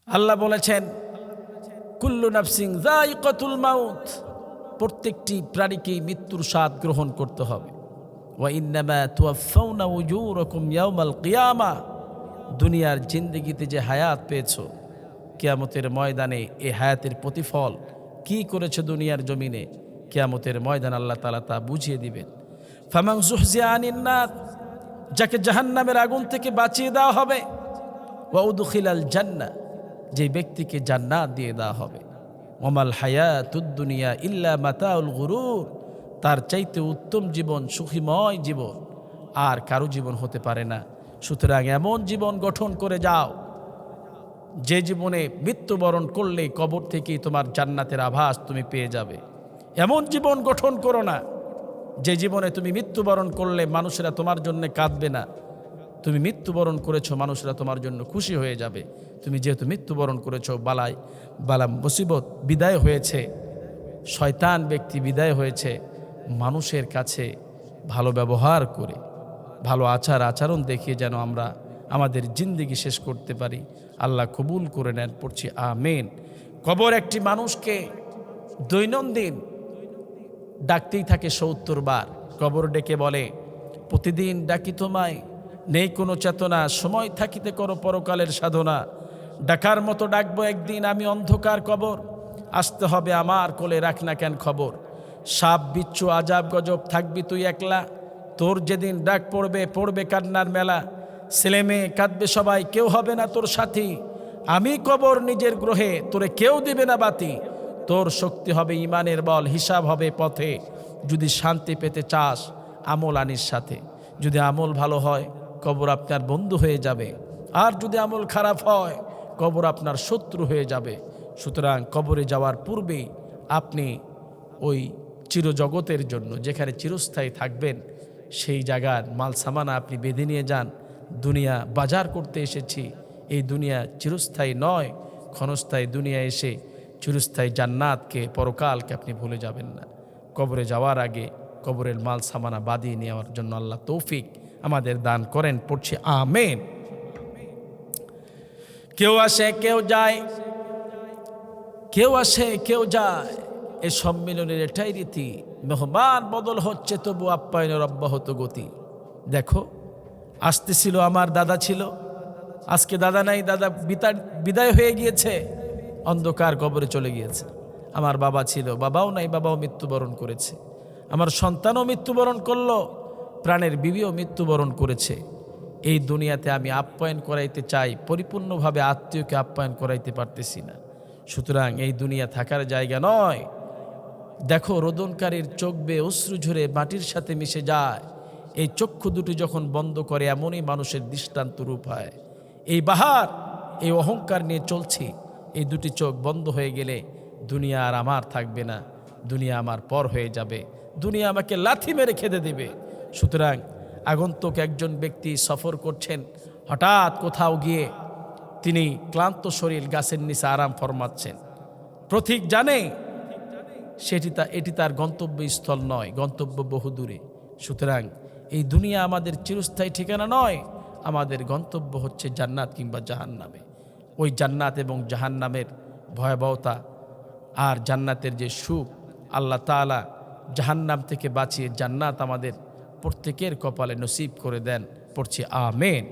আল্লাহ বলেছেন কুল্লু নাফসিন যায়িকাতুল মাউত, প্রত্যেকটি প্রাণীকেই মৃত্যুর স্বাদ গ্রহণ করতে হবে। ওয়া ইন্নামা তুওয়াফাউনা উজুরাকুম ইয়াওমাল কিয়ামা, দুনিয়ার জিন্দেগিতে যে হায়াত পেয়েছো, কিয়ামতের ময়দানে এই হায়াতের প্রতিফল কি করেছো দুনিয়ার জমিনে, কিয়ামতের ময়দান আল্লাহ তাআলা তা বুঝিয়ে দিবেন। ফামান যুহজিয়া আনিন নার, যাকে জাহান্নামের আগুন থেকে বাঁচিয়ে দেওয়া হবে, ওয়া উদখিলাল জান্নাহ, যে ব্যক্তিকে জান্নাত দিয়ে দেওয়া হবে। ওমাল হায়াতুদ দুনিয়া ইল্লা মাতাউল গুরুর, তার চাইতে উত্তম জীবন, সুখীময় জীবন আর কারো জীবন হতে পারে না। সুতরাং এমন জীবন গঠন করে যাও যে জীবনে মৃত্যুবরণ করলে কবর থেকেই তোমার জান্নাতের আভাস তুমি পেয়ে যাবে। এমন জীবন গঠন করো না যে জীবনে তুমি মৃত্যুবরণ করলে মানুষেরা তোমার জন্য কাঁদবে না। তুমি মৃত্যুবরণ করেছো, মানুষরা তোমার জন্য খুশি হয়ে যাবে। তুমি যেহেতু মৃত্যুবরণ করেছো, বালা মুসিবত বিদায় হয়েছে, শয়তান ব্যক্তি বিদায় হয়েছে, মানুষের কাছে ভালো ব্যবহার করে, ভালো আচরণ দেখিয়ে যেন আমরা আমাদের জিন্দেগি শেষ করতে পারি। আল্লাহ কবুল করে নেন, পড়ছি আমিন। কবর একটি মানুষকে দৈনন্দিন ডাকতেই থাকে ৭০ বার। কবর ডেকে বলে, প্রতিদিন ডাকি তোমায়, নেই কোনো চেতনা, সময় থাকিতে করো পরকালের সাধনা। ডাকার মতো ডাকবো একদিন আমি অন্ধকার কবর, আসতে হবে আমার কোলে, রাখ না কেন খবর। সাপ বিচ্ছু আজাব গজব থাকবি তুই একলা, তোর যেদিন ডাক পড়বে কান্নার মেলা। ছেলে মেয়ে কাঁদবে সবাই, কেউ হবে না তোর সাথী। আমি কবর নিজের গ্রহে, তোরে কেউ দিবে না বাতি। তোর শক্তি হবে ইমানের বল, হিসাব হবে পথে। যদি শান্তি পেতে চাস আমল আনিস সাথে। যদি আমল ভালো হয় কবর আপনার বন্ধু হয়ে যাবে, আর যদি আমল খারাপ হয় কবর আপনার শত্রু হয়ে যাবে। সুতরাং কবরে যাওয়ার পূর্বেই আপনি ওই চিরজগতের জন্য, যেখানে চিরস্থায়ী থাকবেন, সেই জায়গার মাল সামানা আপনি বেঁধে নিয়ে যান। দুনিয়া বাজার করতে এসেছি, এই দুনিয়া চিরস্থায়ী নয়, ক্ষণস্থায়ী দুনিয়া এসে চিরস্থায়ী জান্নাতকে, পরকালকে আপনি ভুলে যাবেন না। কবরে যাওয়ার আগে কবরের মাল সামানা বাঁধিয়ে নেওয়ার জন্য আল্লাহ তৌফিক আমাদের দান করেন, পড়ছি আমিন। কেউ আসে কেউ যায়, কেউ আসে কেউ যায়, এ সম্মিলনের এটাই রীতি। মেহমান বদল হচ্ছে তবু আপ্যায়নের অব্যাহত গতি। দেখো, আসতেছিল আমার দাদা ছিল, আজকে দাদা নাই, দাদা বিদায় হয়ে গিয়েছে, অন্ধকার কবরে চলে গিয়েছে। আমার বাবা ছিল, বাবাও নাই, বাবাও মৃত্যুবরণ করেছে। আমার সন্তানও মৃত্যুবরণ করলো, প্রাণের বিবিও মৃত্যুবরণ করেছে। এই দুনিয়াতে আমি আপ্যায়ন করাইতে চাই, পরিপূর্ণভাবে আত্মীয়কে আপ্যায়ন করাইতে পারতেছি না। সুতরাং এই দুনিয়া থাকার জায়গা নয়। দেখো, রোদনকারীর চোখ বেয়ে অশ্রু ঝরে মাটির সাথে মিশে যায়। এই চক্ষু দুটি যখন বন্ধ করে এমনই মানুষের দৃষ্টান্ত রূপ হয়। এই বাহার, এই অহংকার নিয়ে চলছি, এই দুটি চোখ বন্ধ হয়ে গেলে দুনিয়া আর আমার থাকবে না, দুনিয়া আমার পর হয়ে যাবে, দুনিয়া আমাকে লাথি মেরে খেতে দেবে। সুতরাং আগন্তুক একজন ব্যক্তি সফর করছেন, হঠাৎ কোথাও গিয়ে তিনি ক্লান্ত শরীর গাছের নিচে আরাম ফরমাচ্ছেন। প্রতীক জানে এটি তার গন্তব্যস্থল নয়, গন্তব্য বহু দূরে। সুতরাং এই দুনিয়া আমাদের চিরস্থায়ী ঠিকানা নয়, আমাদের গন্তব্য হচ্ছে জান্নাত কিংবা জাহান্নামে। ওই জান্নাত এবং জাহান্নামের ভয়াবহতা আর জান্নাতের যে সুখ, আল্লাহ তাআলা জাহান্নাম থেকে বাঁচিয়ে জান্নাত আমাদের প্রত্যেকের কপালে নসিব করে দেন, পড়ছি আমিন।